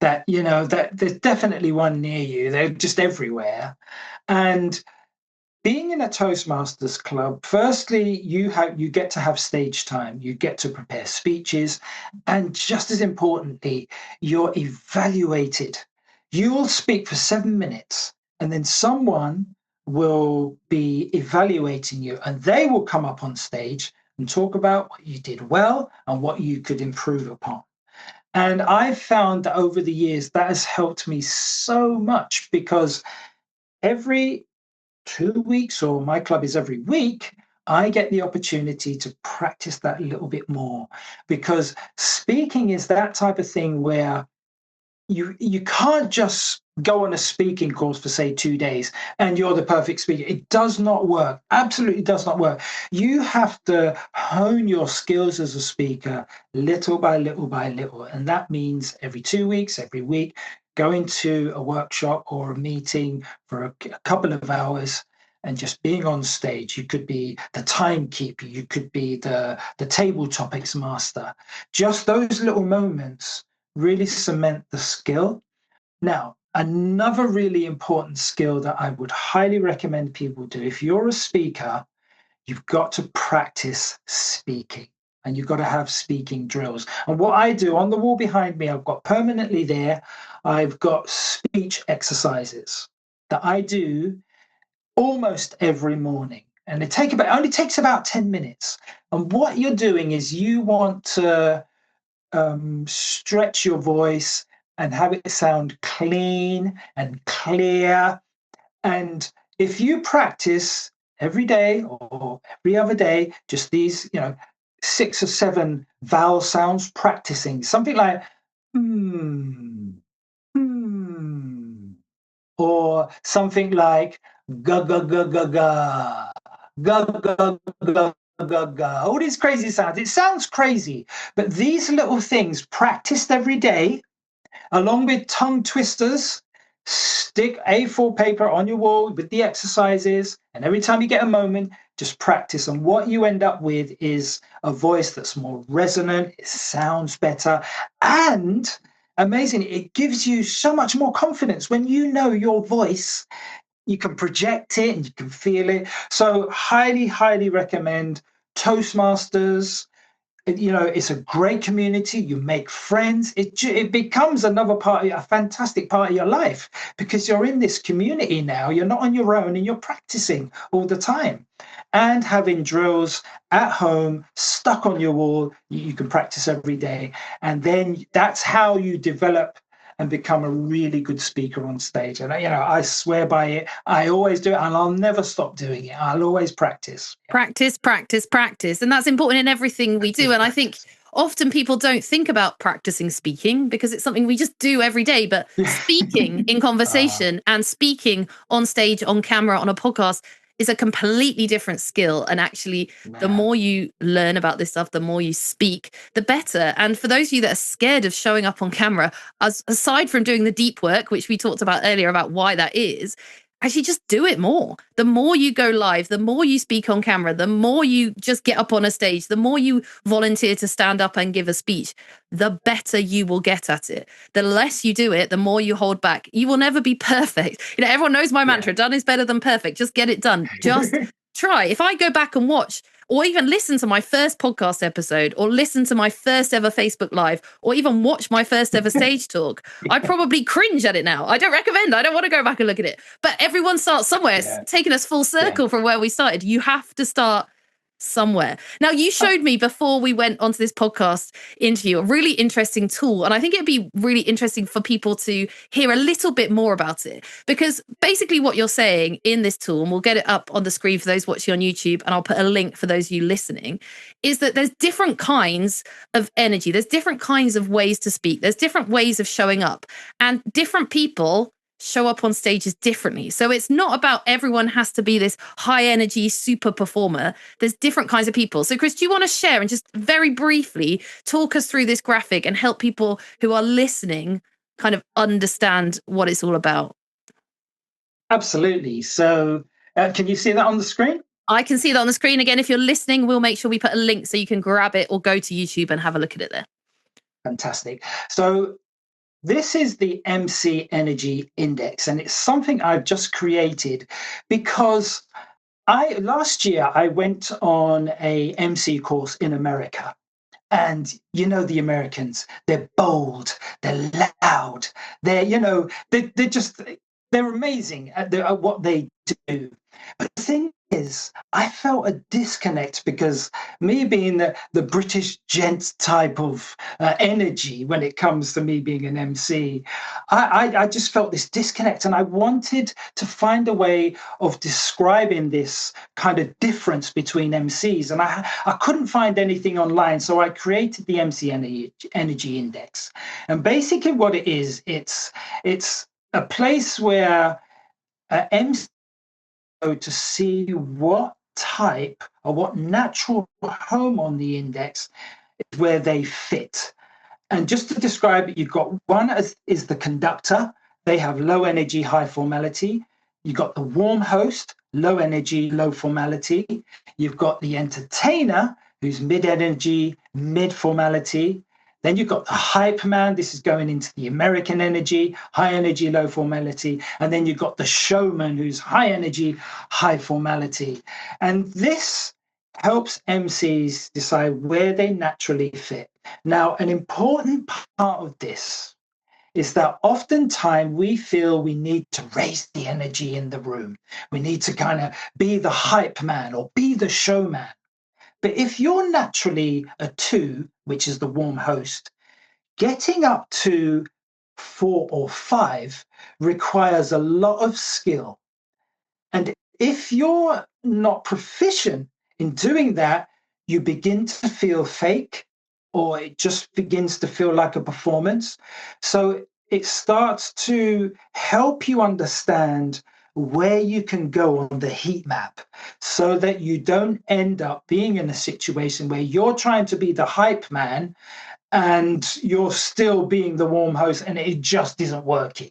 that, that there's definitely one near you. They're just everywhere. And being in a Toastmasters club, firstly, you get to have stage time. You get to prepare speeches. And just as importantly, you're evaluated. You will speak for 7 minutes, and then someone will be evaluating you, and they will come up on stage and talk about what you did well and what you could improve upon. And I've found that over the years, that has helped me so much, because every 2 weeks, or my club is every week, I get the opportunity to practice that a little bit more, because speaking is that type of thing where you can't just go on a speaking course for, say, 2 days and you're the perfect speaker. It does not work. Absolutely does not work. You have to hone your skills as a speaker little by little by little. And that means every 2 weeks, every week, going to a workshop or a meeting for a couple of hours and just being on stage. You could be the timekeeper. You could be the table topics master. Just those little moments really cement the skill. Now, another really important skill that I would highly recommend people do, if you're a speaker, you've got to practice speaking, and you've got to have speaking drills. And what I do on the wall behind me, I've got permanently there, I've got speech exercises that I do almost every morning. And it only takes about 10 minutes. And what you're doing is you want to stretch your voice and have it sound clean and clear. And if you practice every day or every other day, just these, 6 or 7 vowel sounds, practicing something like or something like ga ga ga ga ga ga ga ga ga ga, all these crazy sounds. It sounds crazy, but these little things practiced every day, along with tongue twisters. Stick A4 paper on your wall with the exercises, and every time you get a moment, just practice. And what you end up with is a voice that's more resonant, it sounds better, and amazing, it gives you so much more confidence. When you know your voice, you can project it and you can feel it. So highly, highly recommend Toastmasters. It's a great community. You make friends. It becomes another a fantastic part of your life, because you're in this community now. You're not on your own, and you're practicing all the time and having drills at home, stuck on your wall. You can practice every day. And then that's how you develop and become a really good speaker on stage. And, I swear by it. I always do it, and I'll never stop doing it. I'll always practice. Practice, practice, practice. And that's important in everything we do. And I think often people don't think about practicing speaking because it's something we just do every day. But speaking in conversation and speaking on stage, on camera, on a podcast, is a completely different skill. And actually, the more you learn about this stuff, the more you speak, the better. And for those of you that are scared of showing up on camera, aside from doing the deep work, which we talked about earlier about why that is, actually just do it more. The more you go live, the more you speak on camera, the more you just get up on a stage, the more you volunteer to stand up and give a speech, the better you will get at it. The less you do it, the more you hold back. You will never be perfect. Everyone knows my mantra, done is better than perfect. Just get it done. Just try. If I go back and watch or even listen to my first podcast episode or listen to my first ever Facebook Live or even watch my first ever stage talk, I probably cringe at it now. I don't recommend. I don't want to go back and look at it. But everyone starts somewhere. It's taking us full circle from where we started. You have to start somewhere. Now, you showed me before we went onto this podcast interview a really interesting tool, and I think it'd be really interesting for people to hear a little bit more about it, because basically what you're saying in this tool, and we'll get it up on the screen for those watching on YouTube, and I'll put a link for those of you listening, is that there's different kinds of energy, there's different kinds of ways to speak, there's different ways of showing up, and different people show up on stages differently. So it's not about everyone has to be this high energy super performer. There's different kinds of people. So Chris, do you want to share and just very briefly talk us through this graphic and help people who are listening kind of understand what it's all about? Absolutely. So can you see that on the screen? I can see that on the screen. Again, if you're listening, we'll make sure we put a link so you can grab it or go to YouTube and have a look at it there. Fantastic. So this is the MC Energy Index, and it's something I've just created because last year I went on a MC course in America. And the Americans, they're bold, they're loud, they're amazing at what they do. But the thing is, I felt a disconnect because me being the British gent type of energy when it comes to me being an MC, I just felt this disconnect, and I wanted to find a way of describing this kind of difference between MCs, and I couldn't find anything online, so I created the MC Energy Index. And basically what it is, it's a place where MCs to see what type or what natural home on the index is where they fit. And just to describe it, you've got one is the conductor. They have low energy, high formality. You've got the warm host, low energy, low formality. You've got the entertainer, who's mid energy, mid formality. Then you've got the hype man. This is going into the American energy, high energy, low formality. And then you've got the showman, who's high energy, high formality. And this helps MCs decide where they naturally fit. Now, an important part of this is that oftentimes we feel we need to raise the energy in the room. We need to kind of be the hype man or be the showman. But if you're naturally a 2, which is the warm host, getting up to 4 or 5 requires a lot of skill. And if you're not proficient in doing that, you begin to feel fake, or it just begins to feel like a performance. So it starts to help you understand where you can go on the heat map so that you don't end up being in a situation where you're trying to be the hype man and you're still being the warm host and it just isn't working.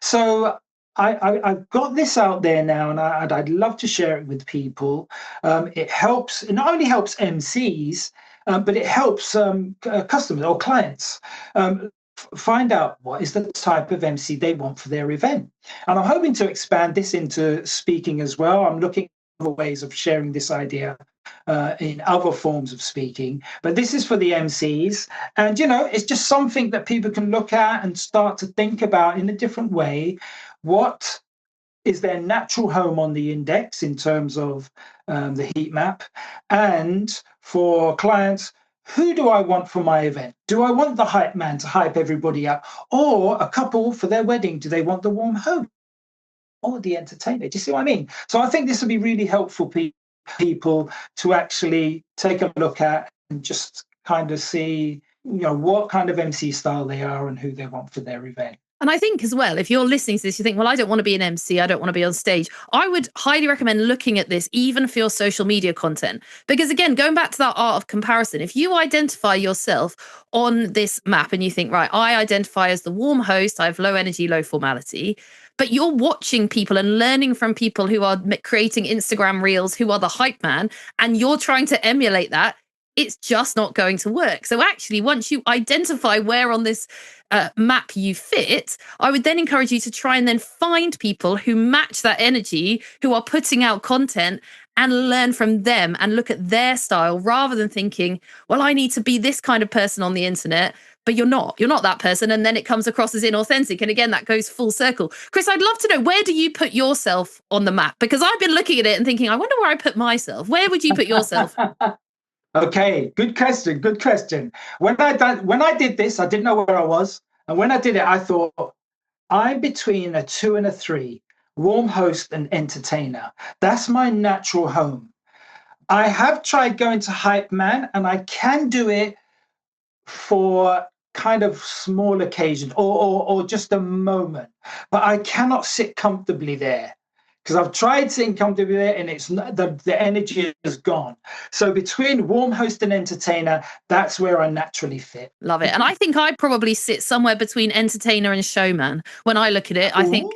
So I've got this out there now, and I'd love to share it with people. It not only helps MCs, but it helps customers or clients find out what is the type of MC they want for their event. And I'm hoping to expand this into speaking as well. I'm looking at other ways of sharing this idea in other forms of speaking, but this is for the MCs. And, it's just something that people can look at and start to think about in a different way. What is their natural home on the index in terms of the heat map? And for clients, who do I want for my event? Do I want the hype man to hype everybody up? Or a couple for their wedding, do they want the warm host or the entertainer? Do you see what I mean? So I think this would be really helpful people to actually take a look at and just kind of see, what kind of MC style they are and who they want for their event. And I think as well, if you're listening to this, you think, well, I don't want to be an MC, I don't want to be on stage. I would highly recommend looking at this, even for your social media content. Because again, going back to that art of comparison, if you identify yourself on this map and you think, right, I identify as the warm host, I have low energy, low formality, but you're watching people and learning from people who are creating Instagram reels, who are the hype man, and you're trying to emulate that, it's just not going to work. So actually, once you identify where on this map you fit, I would then encourage you to try and then find people who match that energy, who are putting out content, and learn from them and look at their style rather than thinking, well, I need to be this kind of person on the internet. But you're not that person. And then it comes across as inauthentic. And again, that goes full circle. Chris, I'd love to know, where do you put yourself on the map? Because I've been looking at it and thinking, I wonder where I put myself. Where would you put yourself? Okay, good question. Good question. When I did this, I didn't know where I was, and when I did it, I thought I'm between a 2 and a 3, warm host and entertainer. That's my natural home. I have tried going to hype man, and I can do it for kind of small occasions or just a moment, but I cannot sit comfortably there. Because I've tried sitting comfortably there and it's not, the energy is gone. So between warm host and entertainer, that's where I naturally fit. Love it. And I think I probably sit somewhere between entertainer and showman. When I look at it, I think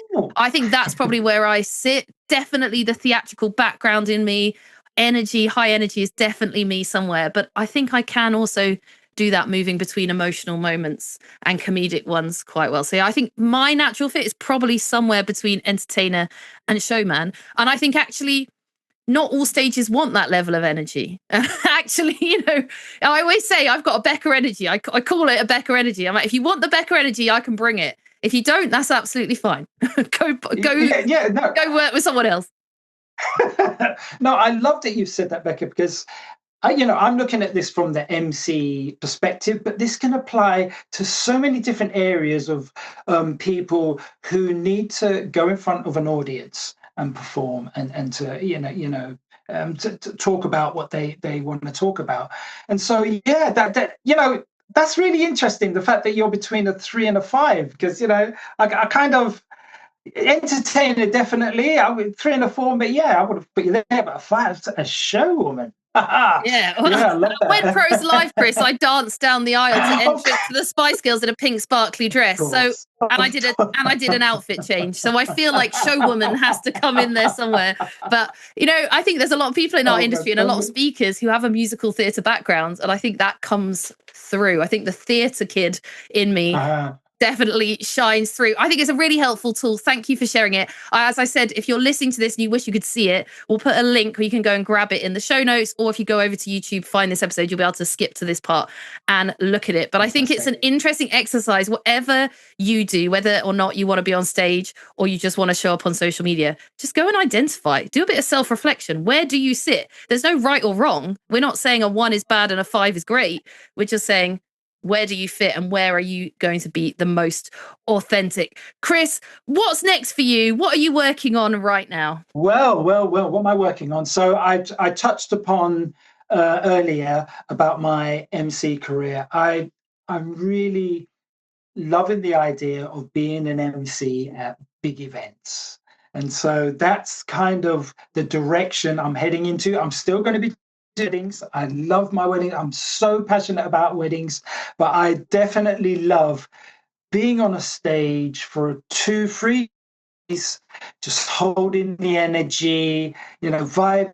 that's probably where I sit. Definitely the theatrical background in me, high energy is definitely me somewhere. But I think I can also do that, moving between emotional moments and comedic ones quite well. So yeah, I think my natural fit is probably somewhere between entertainer and showman. And I think actually not all stages want that level of energy. Actually, I always say I've got a Becca energy. I call it a Becca energy. I'm like, if you want the Becca energy, I can bring it. If you don't, that's absolutely fine. Go work with someone else. No, I love that you said that, Becca, because I'm looking at this from the MC perspective, but this can apply to so many different areas of people who need to go in front of an audience and perform and to to talk about what they want to talk about. And so that's really interesting, the fact that you're between a 3 and a 5, because I kind of entertainer, definitely. I would 3 and a 4, but I would have put you there. But a 5, a showwoman. Yeah, I love that. Wed Pro's live, Chris. I danced down the aisle to entrance to the Spice Girls in a pink sparkly dress. So, and I did an outfit change. So I feel like showwoman has to come in there somewhere. But I think there's a lot of people in our industry and a lot of speakers who have a musical theatre background, and I think that comes through. I think the theatre kid in me definitely shines through. I think it's a really helpful tool. Thank you for sharing it. As I said, if you're listening to this and you wish you could see it, we'll put a link where you can go and grab it in the show notes, or if you go over to YouTube, find this episode, you'll be able to skip to this part and look at it. But I think it's an interesting exercise, whatever you do, whether or not you want to be on stage or you just want to show up on social media, just go and identify, do a bit of self-reflection. Where do you sit? There's no right or wrong. We're not saying a 1 is bad and a 5 is great. We're just saying, where do you fit and where are you going to be the most authentic? Chris, what's next for you? What are you working on right now? Well, what am I working on? So I touched upon earlier about my MC career. I'm really loving the idea of being an MC at big events. And so that's kind of the direction I'm heading into. I'm still going to be weddings. I love my wedding. I'm so passionate about weddings, but I definitely love being on a stage for 2-3 days, just holding the energy, vibing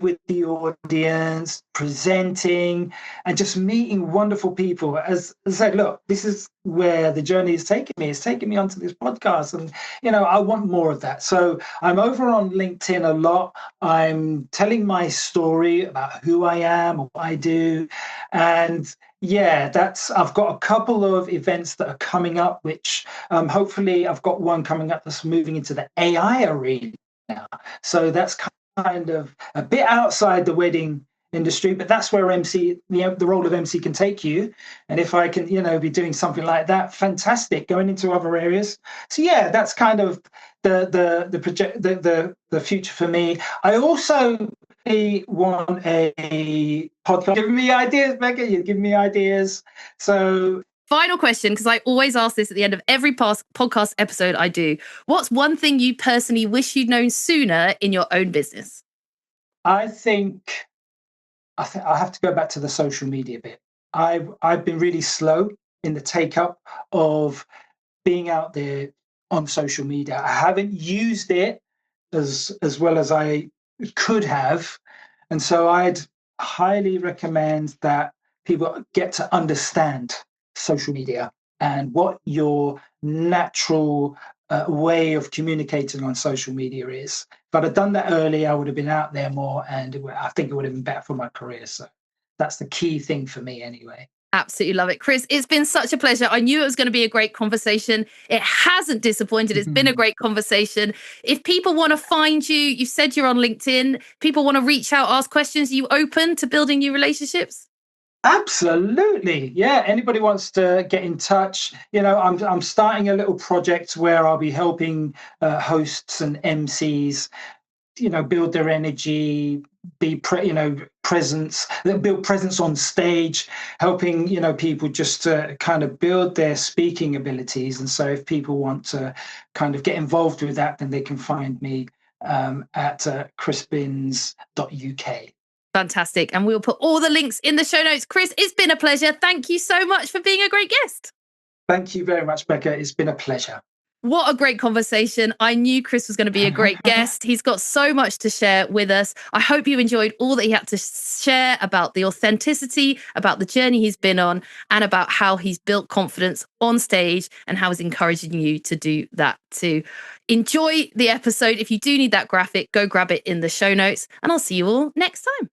with the audience, presenting, and just meeting wonderful people. As I said, look, this is where the journey is taking me. It's taking me onto this podcast, and I want more of that. So I'm over on LinkedIn a lot. I'm telling my story about who I am, what I do, and I've got a couple of events that are coming up, which hopefully I've got one coming up that's moving into the AI arena now. So that's kind of a bit outside the wedding industry, but that's where MC, the role of MC can take you. And if I can, be doing something like that, fantastic, going into other areas. So that's kind of the future for me. I also definitely want a podcast. Give me ideas, Becca. You give me ideas. So, final question, because I always ask this at the end of every podcast episode I do. What's one thing you personally wish you'd known sooner in your own business? I think I have to go back to the social media bit. I've been really slow in the take up of being out there on social media. I haven't used it as well as I could have, and so I'd highly recommend that people get to understand social media and what your natural way of communicating on social media is. If I'd have done that early, I would have been out there more, and I think it would have been better for my career. So that's the key thing for me, anyway. Absolutely love it. Chris, it's been such a pleasure. I knew it was going to be a great conversation. It hasn't disappointed. It's been a great conversation. If people want to find you, you said you're on LinkedIn. People want to reach out, ask questions. Are you open to building new relationships? Absolutely. Yeah. Anybody wants to get in touch, I'm starting a little project where I'll be helping hosts and MCs, build their energy, presence, build presence on stage, helping, people just to kind of build their speaking abilities. And so if people want to kind of get involved with that, then they can find me at chrisbins.uk. Fantastic. And we'll put all the links in the show notes. Chris, it's been a pleasure. Thank you so much for being a great guest. Thank you very much, Becca. It's been a pleasure. What a great conversation. I knew Chris was going to be a great guest. He's got so much to share with us. I hope you enjoyed all that he had to share about the authenticity, about the journey he's been on, and about how he's built confidence on stage and how he's encouraging you to do that too. Enjoy the episode. If you do need that graphic, go grab it in the show notes, and I'll see you all next time.